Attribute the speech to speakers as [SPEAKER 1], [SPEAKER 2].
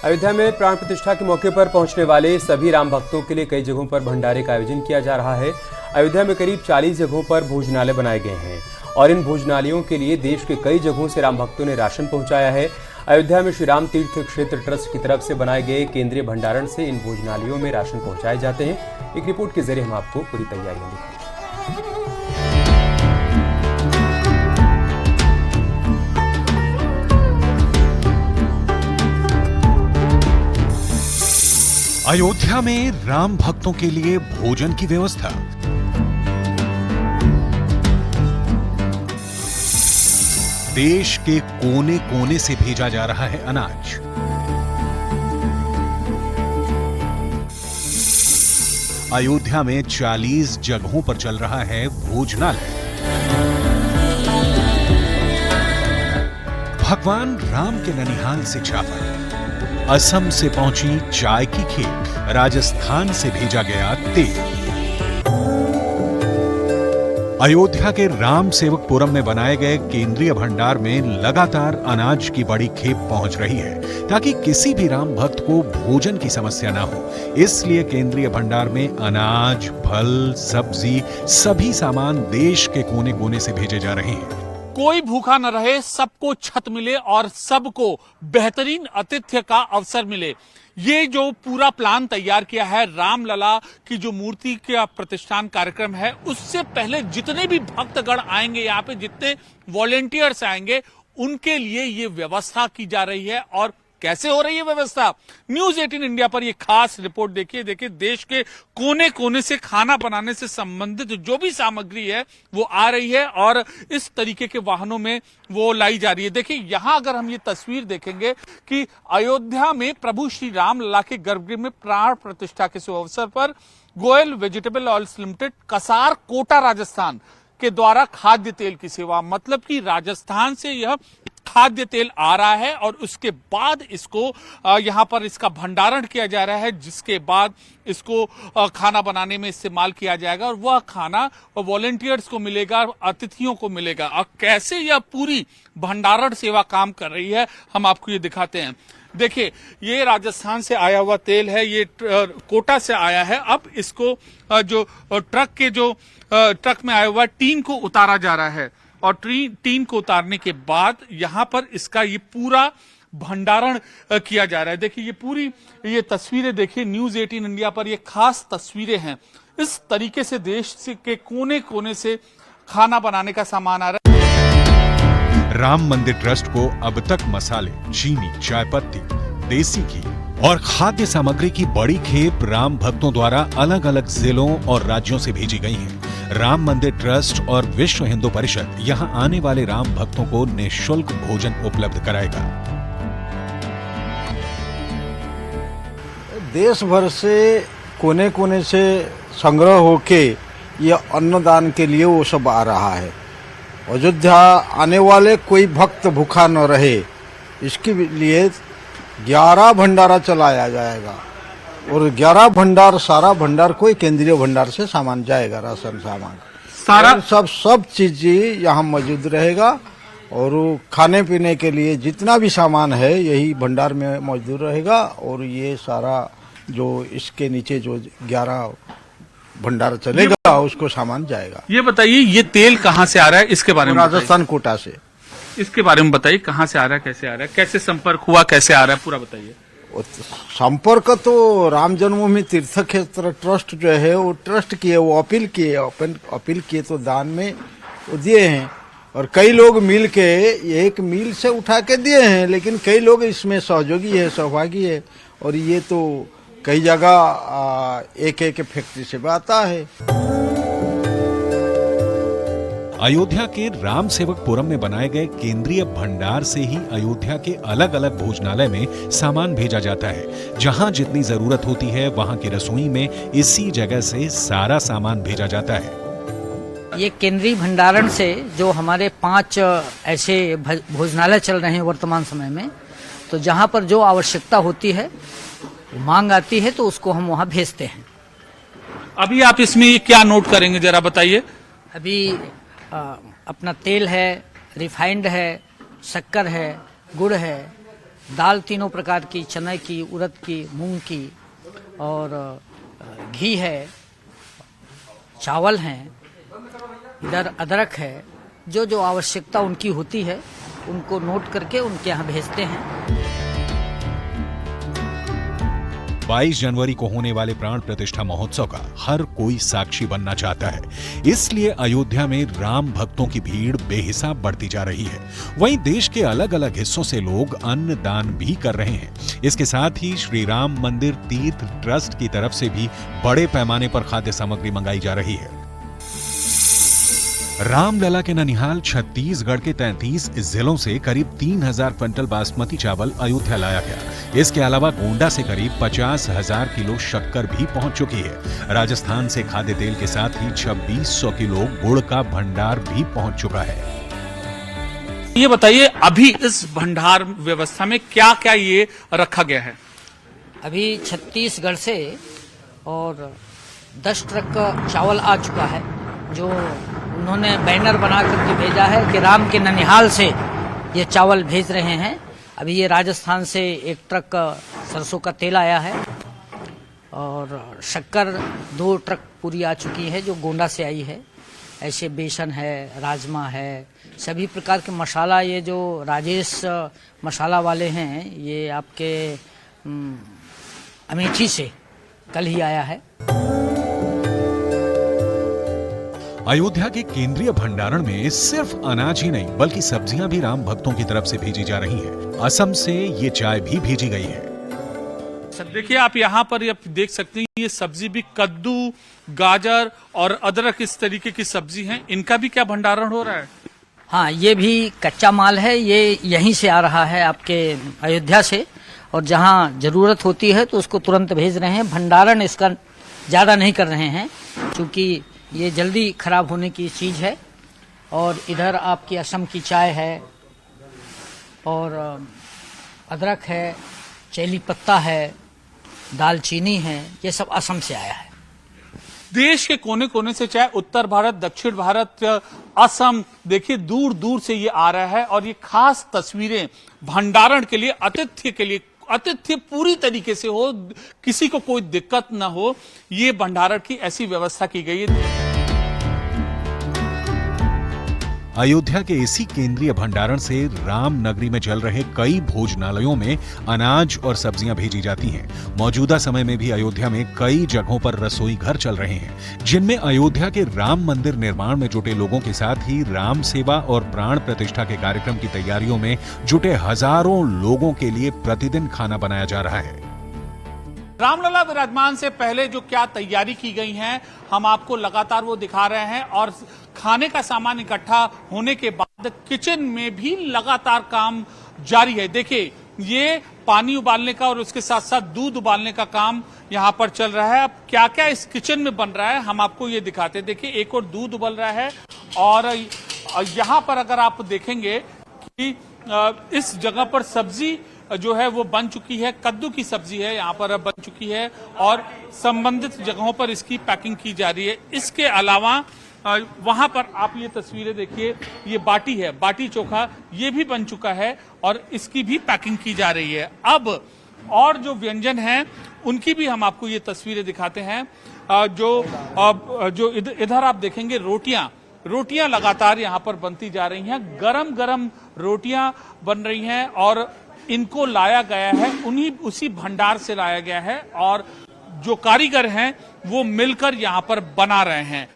[SPEAKER 1] अयोध्या में प्राण प्रतिष्ठा के मौके पर पहुंचने वाले सभी राम भक्तों के लिए कई जगहों पर भंडारे का आयोजन किया जा रहा है। अयोध्या में करीब 40 जगहों पर भोजनालय बनाए गए हैं और इन भोजनालयों के लिए देश के कई जगहों से राम भक्तों ने राशन पहुंचाया है। अयोध्या में श्री राम तीर्थ क्षेत्र ट्रस्ट की तरफ से बनाए गए केंद्रीय भंडारण से इन भोजनालयों में राशन पहुंचाए जाते हैं। एक रिपोर्ट के जरिए हम आपको पूरी तैयारियां दिखाएंगे।
[SPEAKER 2] अयोध्या में राम भक्तों के लिए भोजन की व्यवस्था। देश के कोने कोने से भेजा जा रहा है अनाज। अयोध्या में 40 जगहों पर चल रहा है भोजनालय। भगवान राम के ननिहाल से चावल, असम से पहुंची चाय की खेप, राजस्थान से भेजा गया तेल। अयोध्या के राम सेवकपुरम में बनाए गए केंद्रीय भंडार में लगातार अनाज की बड़ी खेप पहुंच रही है ताकि किसी भी राम भक्त को भोजन की समस्या ना हो। इसलिए केंद्रीय भंडार में अनाज, फल, सब्जी, सभी सामान देश के कोने कोने से भेजे जा रहे हैं।
[SPEAKER 3] कोई भूखा न रहे, सबको छत मिले और सबको बेहतरीन आतिथ्य का अवसर मिले, ये जो पूरा प्लान तैयार किया है रामलला की जो मूर्ति का प्रतिष्ठान कार्यक्रम है, उससे पहले जितने भी भक्तगण आएंगे यहाँ पे, जितने वॉलेंटियर्स आएंगे, उनके लिए ये व्यवस्था की जा रही है। और कैसे हो रही है व्यवस्था, न्यूज 18 इंडिया पर ये खास रिपोर्ट देखिए देश के कोने कोने से खाना बनाने से संबंधित जो भी सामग्री है वो आ रही है और इस तरीके के वाहनों में वो लाई जा रही है। देखिए यहां अगर हम ये तस्वीर देखेंगे कि अयोध्या में प्रभु श्री रामलला के गर्भगृह में प्राण प्रतिष्ठा के शुभ अवसर पर Goyal vegetable oils limited, Kasar, Kota, Rajasthan के द्वारा खाद्य तेल की सेवा, मतलब कि राजस्थान से यह खाद्य तेल आ रहा है और उसके बाद इसको यहां पर इसका भंडारण किया जा रहा है, जिसके बाद इसको खाना बनाने में इस्तेमाल किया जाएगा और वह खाना वॉलेंटियर्स को मिलेगा, अतिथियों को मिलेगा। और कैसे यह पूरी भंडारण सेवा काम कर रही है हम आपको ये दिखाते हैं। देखिए ये राजस्थान से आया हुआ तेल है, ये कोटा से आया है। अब इसको जो ट्रक में आया हुआ टीन को उतारा जा रहा है और टीन को उतारने के बाद यहां पर इसका ये पूरा भंडारण किया जा रहा है। देखिए ये पूरी ये तस्वीरें देखिए, न्यूज 18 इंडिया पर ये खास तस्वीरें हैं। इस तरीके से देश के कोने कोने से खाना बनाने का सामान आ रहा है।
[SPEAKER 2] राम मंदिर ट्रस्ट को अब तक मसाले, चीनी, चाय पत्ती, देसी घी और खाद्य सामग्री की बड़ी खेप राम भक्तों द्वारा अलग अलग जिलों और राज्यों से भेजी गई है। राम मंदिर ट्रस्ट और विश्व हिंदू परिषद यहां आने वाले राम भक्तों को निःशुल्क भोजन उपलब्ध कराएगा।
[SPEAKER 4] देश भर से कोने कोने से संग्रह होके ये अन्नदान के लिए वो सब आ रहा है। अयोध्या आने वाले कोई भक्त भूखा न रहे, इसके लिए 11 भंडारा चलाया जाएगा और 11 भंडार, सारा भंडार कोई केंद्रीय भंडार से सामान जाएगा, राशन सामान सारा सब चीज यहाँ मौजूद रहेगा और खाने पीने के लिए जितना भी सामान है यही भंडार में मौजूद रहेगा। और ये सारा जो इसके नीचे जो 11 भंडार चलेगा उसको सामान जाएगा।
[SPEAKER 3] ये बताइए ये तेल कहाँ से आ रहा है, इसके बारे में
[SPEAKER 4] राजस्थान कोटा से।
[SPEAKER 3] इसके बारे में बताइए, कहाँ से आ रहा है, कैसे आ रहा है, कैसे संपर्क हुआ, कैसे आ रहा है, पूरा बताइए।
[SPEAKER 4] संपर्क तो राम जन्मभूमि तीर्थ क्षेत्र ट्रस्ट जो है वो ट्रस्ट किए, वो अपील किए तो दान में वो दिए हैं और कई लोग मिल के एक मील से उठा के दिए हैं, लेकिन कई लोग इसमें सहयोगी है, सहभागी है और ये तो कई जगह एक फैक्ट्री से आता है।
[SPEAKER 2] अयोध्या के राम सेवकपुरम में बनाए गए केंद्रीय भंडार से ही अयोध्या के अलग अलग भोजनालय में सामान भेजा जाता है। जहां जितनी जरूरत होती है वहां की रसोई में इसी जगह से सारा सामान भेजा जाता है।
[SPEAKER 5] ये केंद्रीय भंडारण से जो हमारे 5 ऐसे भोजनालय चल रहे हैं वर्तमान समय में, तो जहां पर जो आवश्यकता होती है, मांग आती है, तो उसको हम वहां भेजते हैं।
[SPEAKER 3] अभी आप इसमें क्या नोट करेंगे जरा बताइए।
[SPEAKER 5] अभी अपना तेल है, रिफाइंड है, शक्कर है, गुड़ है, दाल तीनों प्रकार की, चने की, उड़द की, मूंग की, और घी है, चावल हैं, इधर अदरक है। जो जो आवश्यकता उनकी होती है उनको नोट करके उनके यहाँ भेजते हैं।
[SPEAKER 2] 22 जनवरी को होने वाले प्राण प्रतिष्ठा महोत्सव का हर कोई साक्षी बनना चाहता है, इसलिए अयोध्या में राम भक्तों की भीड़ बेहिसाब बढ़ती जा रही है। वहीं देश के अलग अलग हिस्सों से लोग अन्न दान भी कर रहे हैं। इसके साथ ही श्री राम मंदिर तीर्थ ट्रस्ट की तरफ से भी बड़े पैमाने पर खाद्य सामग्री मंगाई जा रही है। रामलला के ननिहाल छत्तीसगढ़ के 33 जिलों से करीब 3000 क्विंटल बासमती चावल अयोध्या लाया गया। इसके अलावा गोंडा से करीब 50,000 किलो शक्कर भी पहुंच चुकी है। राजस्थान से खाद्य तेल के साथ ही 2600 किलो गुड़ का भंडार भी पहुंच चुका है।
[SPEAKER 3] ये बताइए, अभी इस भंडार व्यवस्था में क्या क्या ये रखा गया है?
[SPEAKER 5] अभी छत्तीसगढ़ से और 10 ट्रक चावल आ चुका है, जो उन्होंने बैनर बना करके भेजा है कि राम के ननिहाल से ये चावल भेज रहे हैं। अभी ये राजस्थान से 1 ट्रक सरसों का तेल आया है, और शक्कर 2 ट्रक पूरी आ चुकी है जो गोंडा से आई है। ऐसे बेसन है, राजमा है, सभी प्रकार के मसाला, ये जो राजेश मसाला वाले हैं, ये आपके अमेठी से कल ही आया है।
[SPEAKER 2] अयोध्या के केंद्रीय भंडारण में सिर्फ अनाज ही नहीं बल्कि सब्जियां भी राम भक्तों की तरफ से भेजी जा रही हैं। असम से ये चाय भी भेजी गई है।
[SPEAKER 3] देखिए, आप यहाँ पर आप देख सकते हैं, ये सब्जी भी कद्दू, गाजर और अदरक, इस तरीके की सब्जी हैं। इनका भी क्या भंडारण हो रहा है?
[SPEAKER 5] हाँ, ये भी कच्चा माल है, ये यहीं से आ रहा है आपके अयोध्या से, और जहाँ जरूरत होती है तो उसको तुरंत भेज रहे हैं। भंडारण इसका ज्यादा नहीं कर रहे हैं क्योंकि ये जल्दी खराब होने की चीज है। और इधर आपकी असम की चाय है, और अदरक है, चेली पत्ता है, दालचीनी है, ये सब असम से आया है।
[SPEAKER 3] देश के कोने कोने से, चाहे उत्तर भारत, दक्षिण भारत, असम, देखिए दूर दूर से ये आ रहा है। और ये खास तस्वीरें भंडारण के लिए, आतिथ्य पूरी तरीके से हो, किसी को कोई दिक्कत ना हो, ये भंडारण की ऐसी व्यवस्था की गई है।
[SPEAKER 2] अयोध्या के इसी केंद्रीय भंडारण से राम नगरी में चल रहे कई भोजनालयों में अनाज और सब्जियां भेजी जाती हैं। मौजूदा समय में भी अयोध्या में कई जगहों पर रसोई घर चल रहे हैं, जिनमें अयोध्या के राम मंदिर निर्माण में जुटे लोगों के साथ ही राम सेवा और प्राण प्रतिष्ठा के कार्यक्रम की तैयारियों में जुटे हजारों लोगों के लिए प्रतिदिन खाना बनाया जा रहा है।
[SPEAKER 3] रामलला विराजमान से पहले जो क्या तैयारी की गई है, हम आपको लगातार वो दिखा रहे हैं। और खाने का सामान इकट्ठा होने के बाद किचन में भी लगातार काम जारी है। देखिए, ये पानी उबालने का और उसके साथ साथ दूध उबालने का काम यहाँ पर चल रहा है। अब क्या क्या इस किचन में बन रहा है, हम आपको ये दिखाते हैं। देखिए, एक और दूध उबल रहा है, और यहाँ पर अगर आप देखेंगे कि इस जगह पर सब्जी जो है वो बन चुकी है, कद्दू की सब्जी है यहाँ पर बन चुकी है, और संबंधित जगहों पर इसकी पैकिंग की जा रही है। इसके अलावा वहां पर आप ये तस्वीरें देखिए, ये बाटी है, बाटी चोखा, ये भी बन चुका है और इसकी भी पैकिंग की जा रही है। अब और जो व्यंजन हैं उनकी भी हम आपको ये तस्वीरें दिखाते हैं। जो इधर आप देखेंगे, रोटियां लगातार यहाँ पर बनती जा रही हैं, गरम गरम रोटियां बन रही हैं, और इनको लाया गया है उसी भंडार से लाया गया है, और जो कारीगर हैं वो मिलकर यहाँ पर बना रहे हैं।